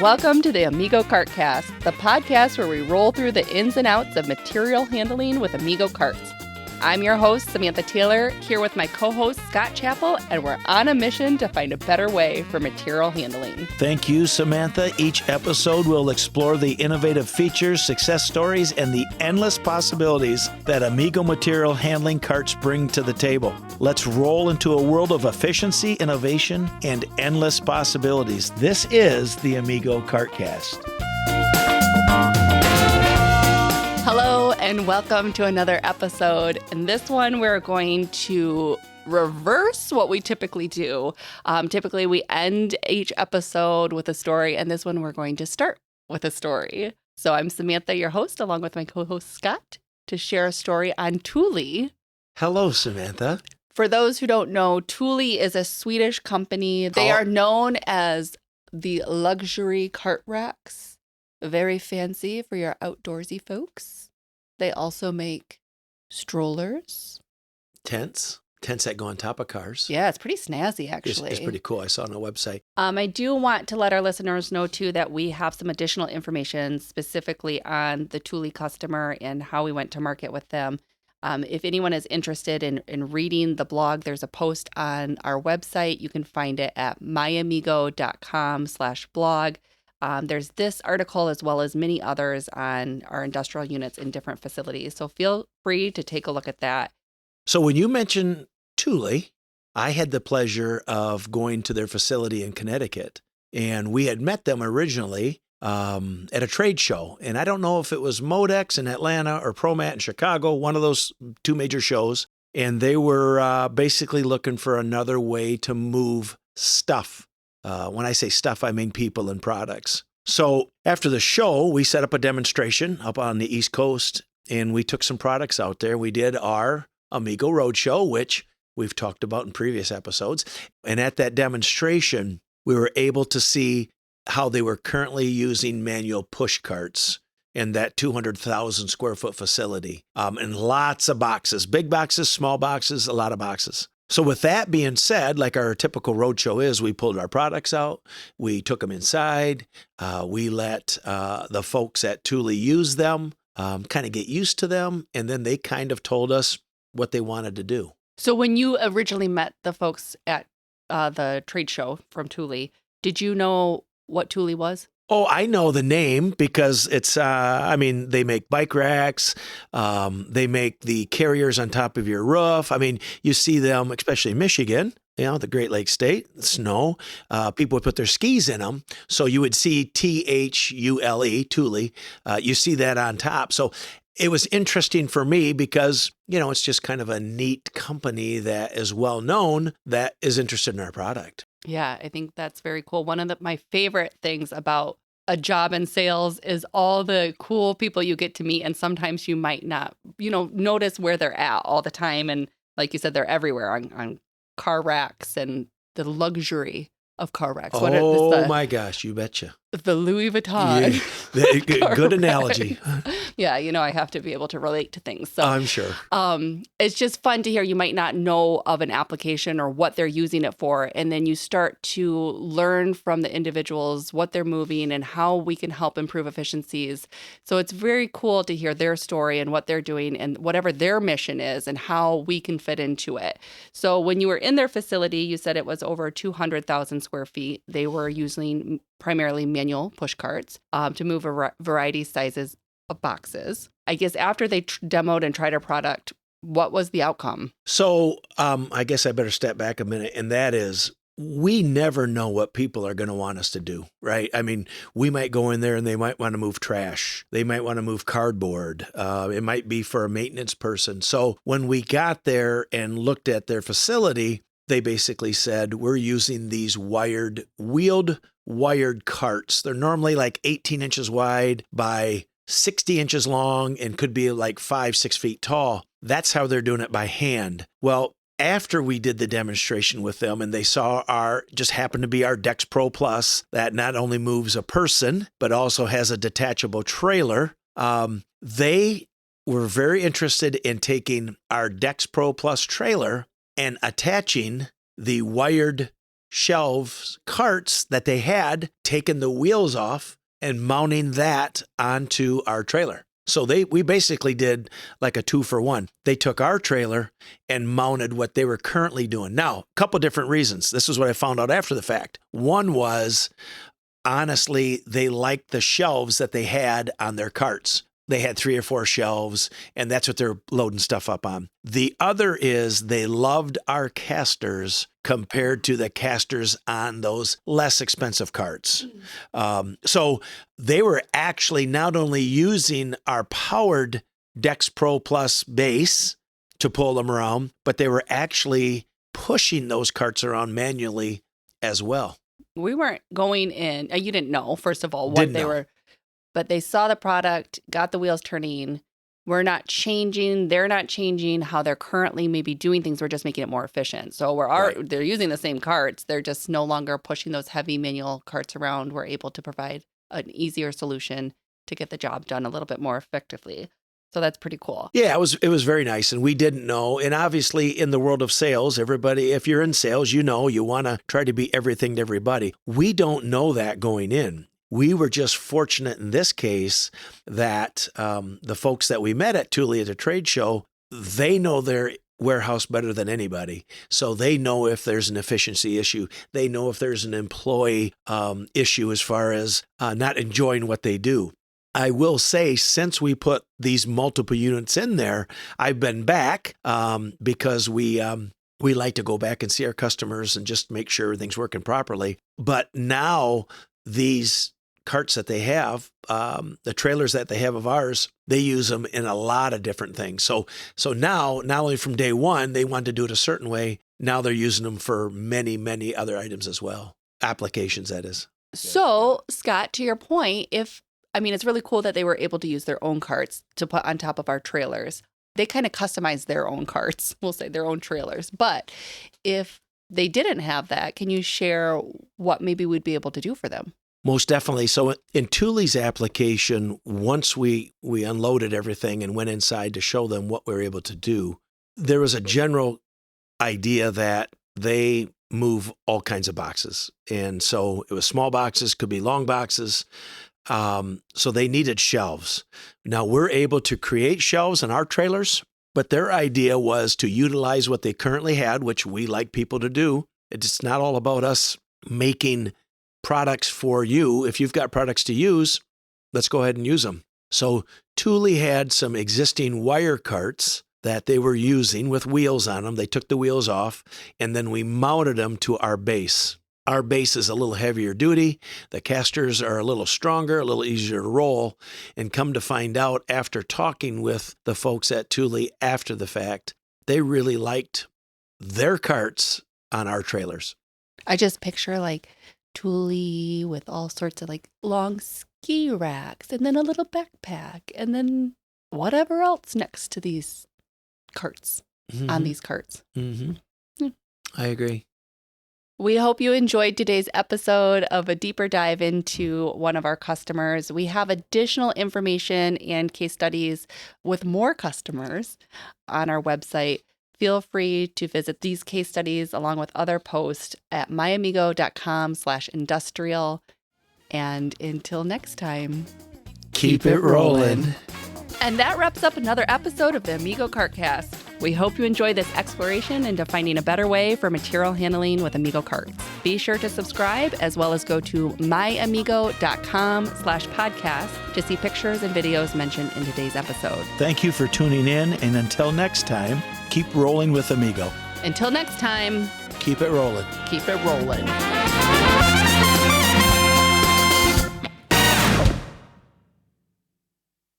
welcome to the Amigo CartCast, the podcast where we roll through the ins and outs of material handling with Amigo carts. I'm your host, Samantha Taylor, here with my co-host, Scott Chappell, and we're on a mission to find a better way for material handling. Thank you, Samantha. Each episode will explore the innovative features, success stories, and the endless possibilities that Amigo material handling carts bring to the table. Let's roll into a world of efficiency, innovation, and endless possibilities. This is the Amigo CartCast. Hello and welcome to another episode. In this one, we're going to reverse what we typically do. Typically, we end each episode with a story, and this one we're going to start with a story. So I'm Samantha, your host, along with my co-host Scott, to share a story on Thule. Hello, Samantha. For those who don't know, Thule is a Swedish company. They are known as the luxury cart racks. Very fancy for your outdoorsy folks. They also make strollers. Tents that go on top of cars. Yeah, it's pretty snazzy, actually. It's pretty cool. I saw it on a website. I do want to let our listeners know, too, that we have some additional information specifically on the Thule customer and how we went to market with them. If anyone is interested in reading the blog, there's a post on our website. You can find it at myamigo.com/blog. There's this article as well as many others on our industrial units in different facilities. So feel free to take a look at that. So when you mentioned Thule, I had the pleasure of going to their facility in Connecticut, and we had met them originally at a trade show. And I don't know if it was Modex in Atlanta or ProMat in Chicago, one of those two major shows. And they were basically looking for another way to move stuff. When I say stuff, I mean people and products. So after the show, we set up a demonstration up on the East Coast, and we took some products out there. We did our Amigo Roadshow, which we've talked about in previous episodes. And at that demonstration, we were able to see how they were currently using manual push carts in that 200,000 square foot facility. And lots of boxes, big boxes, small boxes, a lot of boxes. So with that being said, like our typical roadshow is, we pulled our products out, we took them inside, we let the folks at Thule use them, kind of get used to them, and then they kind of told us what they wanted to do. So when you originally met the folks at the trade show from Thule, did you know what Thule was? Oh, I know the name because it's, they make bike racks. They make the carriers on top of your roof. I mean, you see them, especially in Michigan, the Great Lakes state, snow. People would put their skis in them. So you would see Thule, Thule. You see that on top. So it was interesting for me because, it's just kind of a neat company that is well known that is interested in our product. Yeah, I think that's very cool. One of my favorite things about a job in sales is all the cool people you get to meet. And sometimes you might not, notice where they're at all the time. And like you said, they're everywhere on car racks and the luxury of car racks. My gosh, you betcha. The Louis Vuitton. Yeah, good analogy. Yeah, I have to be able to relate to things. So I'm sure. It's just fun to hear. You might not know of an application or what they're using it for. And then you start to learn from the individuals what they're moving and how we can help improve efficiencies. So it's very cool to hear their story and what they're doing and whatever their mission is and how we can fit into it. So when you were in their facility, you said it was over 200,000 square feet. They were using primarily manual push carts to move a variety sizes of boxes. I guess after they demoed and tried our product, what was the outcome? So I guess I better step back a minute. And that is, we never know what people are going to want us to do, right? I mean, we might go in there and they might want to move trash. They might want to move cardboard. It might be for a maintenance person. So when we got there and looked at their facility, they basically said, we're using these wheeled wired carts. They're normally like 18 inches wide by 60 inches long and could be like 5-6 feet tall. That's how they're doing it by hand. Well, after we did the demonstration with them and they saw just happened to be our Dex Pro Plus that not only moves a person, but also has a detachable trailer, they were very interested in taking our Dex Pro Plus trailer and attaching the wired shelves, carts that they had, taken the wheels off and mounting that onto our trailer. So we basically did like a 2-for-1. They took our trailer and mounted what they were currently doing. Now, a couple different reasons. This is what I found out after the fact. One was, honestly, they liked the shelves that they had on their carts. They had 3 or 4 shelves, and that's what they're loading stuff up on. The other is they loved our casters compared to the casters on those less expensive carts. So they were actually not only using our powered Dex Pro Plus base to pull them around, but they were actually pushing those carts around manually as well. We weren't going in, you didn't know, first of all, what they were. But they saw the product, got the wheels turning. We're not changing. They're not changing how they're currently maybe doing things. We're just making it more efficient. So they're using the same carts. They're just no longer pushing those heavy manual carts around. We're able to provide an easier solution to get the job done a little bit more effectively. So that's pretty cool. Yeah, it was very nice. And we didn't know. And obviously in the world of sales, everybody, if you're in sales, you want to try to be everything to everybody. We don't know that going in. We were just fortunate in this case that the folks that we met at Thule at a trade show, they know their warehouse better than anybody. So they know if there's an efficiency issue. They know if there's an employee issue as far as not enjoying what they do. I will say, since we put these multiple units in there, I've been back because we like to go back and see our customers and just make sure everything's working properly. But now these carts that they have, the trailers that they have of ours, they use them in a lot of different things. So now, not only from day one, they wanted to do it a certain way. Now they're using them for many, many other items as well. Applications, that is. So, Scott, to your point, it's really cool that they were able to use their own carts to put on top of our trailers. They kind of customized their own carts, we'll say their own trailers. But if they didn't have that, can you share what maybe we'd be able to do for them? Most definitely. So in Thule's application, once we unloaded everything and went inside to show them what we were able to do, there was a general idea that they move all kinds of boxes. And so it was small boxes, could be long boxes. So they needed shelves. Now we're able to create shelves in our trailers, but their idea was to utilize what they currently had, which we like people to do. It's not all about us making products for you. If you've got products to use, let's go ahead and use them. So Thule had some existing wire carts that they were using with wheels on them. They took the wheels off, and then we mounted them to our base. Our base is a little heavier duty. The casters are a little stronger, a little easier to roll. And come to find out, after talking with the folks at Thule after the fact, they really liked their carts on our trailers. I just picture like Thule with all sorts of like long ski racks and then a little backpack and then whatever else next to these carts, on these carts. Mm-hmm. I agree. We hope you enjoyed today's episode of a deeper dive into one of our customers. We have additional information and case studies with more customers on our website. Feel free to visit these case studies along with other posts at myamigo.com/industrial. And until next time, keep it rolling. And that wraps up another episode of the Amigo CartCast. We hope you enjoy this exploration into finding a better way for material handling with Amigo carts. Be sure to subscribe as well as go to myamigo.com/podcast to see pictures and videos mentioned in today's episode. Thank you for tuning in, and until next time, keep rolling with Amigo. Until next time, keep it rolling. Keep it rolling.